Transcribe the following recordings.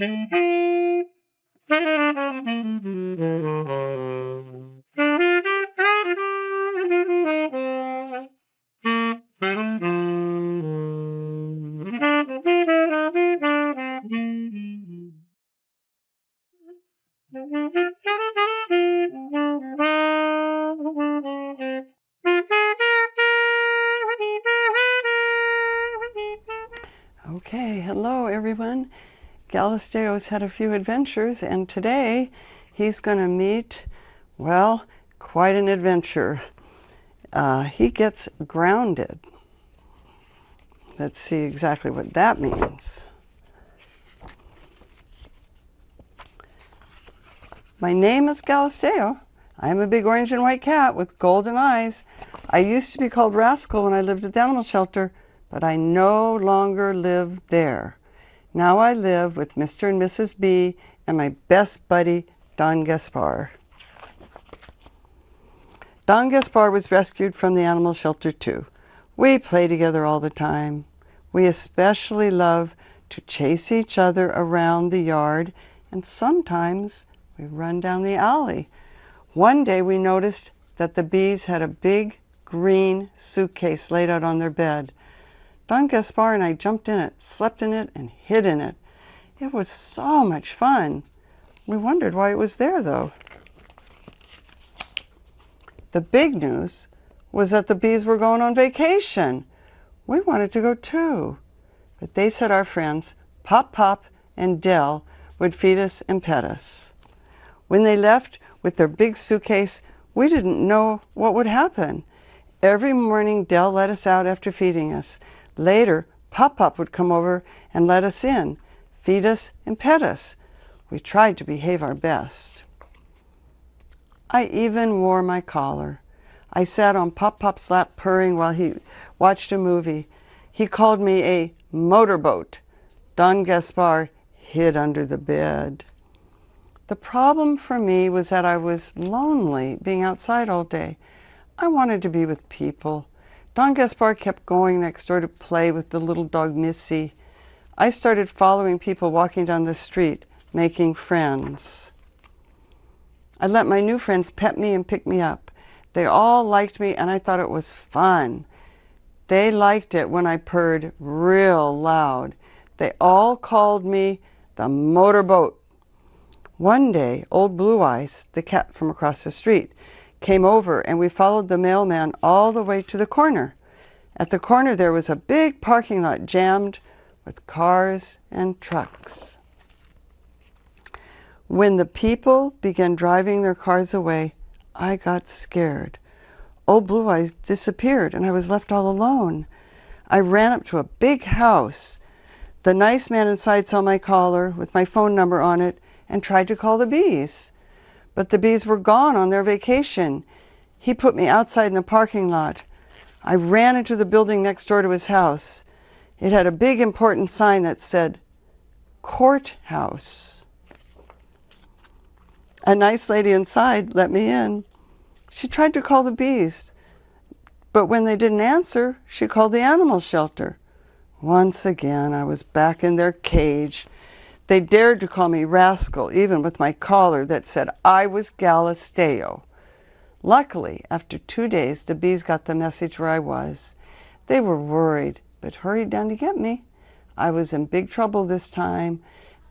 Okay, hello everyone. Galesteo's had a few adventures, and today he's going to meet, well, quite an adventure. He gets grounded. Let's see exactly what that means. My name is Galesteo. I'm a big orange and white cat with golden eyes. I used to be called Rascal when I lived at the animal shelter, but I no longer live there. Now I live with Mr. and Mrs. B and my best buddy, Don Gaspar. Don Gaspar was rescued from the animal shelter too. We play together all the time. We especially love to chase each other around the yard, and sometimes we run down the alley. One day we noticed that the bees had a big green suitcase laid out on their bed. Don Gaspar and I jumped in it, slept in it, and hid in it. It was so much fun. We wondered why it was there, though. The big news was that the bees were going on vacation. We wanted to go too, but they said our friends, Pop Pop and Dell, would feed us and pet us. When they left with their big suitcase, we didn't know what would happen. Every morning, Dell let us out after feeding us. Later, Pop Pop would come over and let us in, feed us and pet us. We tried to behave our best. I even wore my collar. I sat on Pop Pop's lap purring while he watched a movie. He called me a motorboat. Don Gaspar hid under the bed. The problem for me was that I was lonely being outside all day. I wanted to be with people. Don Gaspar kept going next door to play with the little dog Missy. I started following people walking down the street, making friends. I let my new friends pet me and pick me up. They all liked me and I thought it was fun. They liked it when I purred real loud. They all called me the motorboat. One day, old Blue Eyes, the cat from across the street, came over and we followed the mailman all the way to the corner. At the corner there was a big parking lot jammed with cars and trucks. When the people began driving their cars away, I got scared. Old Blue Eyes disappeared and I was left all alone. I ran up to a big house. The nice man inside saw my collar with my phone number on it and tried to call the bees. But the bees were gone on their vacation. He put me outside in the parking lot. I ran into the building next door to his house. It had a big important sign that said, Courthouse. A nice lady inside let me in. She tried to call the bees, but when they didn't answer, she called the animal shelter. Once again, I was back in their cage. They dared to call me Rascal, even with my collar that said I was Galesteo. Luckily, after 2 days, the bees got the message where I was. They were worried, but hurried down to get me. I was in big trouble this time.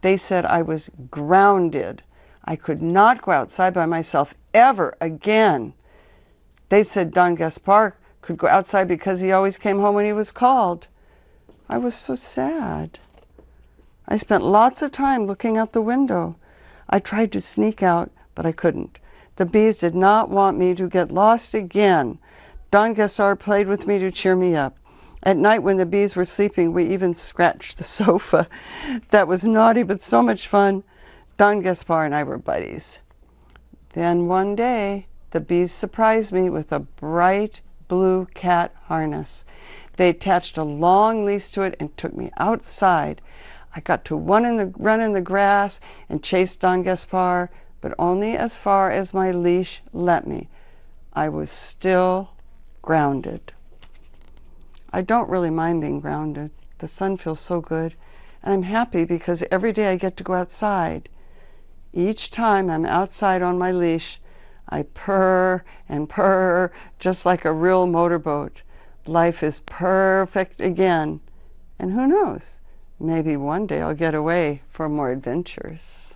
They said I was grounded. I could not go outside by myself ever again. They said Don Gaspar could go outside because he always came home when he was called. I was so sad. I spent lots of time looking out the window. I tried to sneak out, but I couldn't. The bees did not want me to get lost again. Don Gaspar played with me to cheer me up. At night when the bees were sleeping, we even scratched the sofa. That was naughty, but so much fun. Don Gaspar and I were buddies. Then one day, the bees surprised me with a bright blue cat harness. They attached a long leash to it and took me outside. I got to run in the grass and chase Don Gaspar, but only as far as my leash let me. I was still grounded. I don't really mind being grounded. The sun feels so good, And I'm happy because every day I get to go outside. Each time I'm outside on my leash, I purr and purr just like a real motorboat. Life is perfect again. And who knows? Maybe one day I'll get away for more adventures.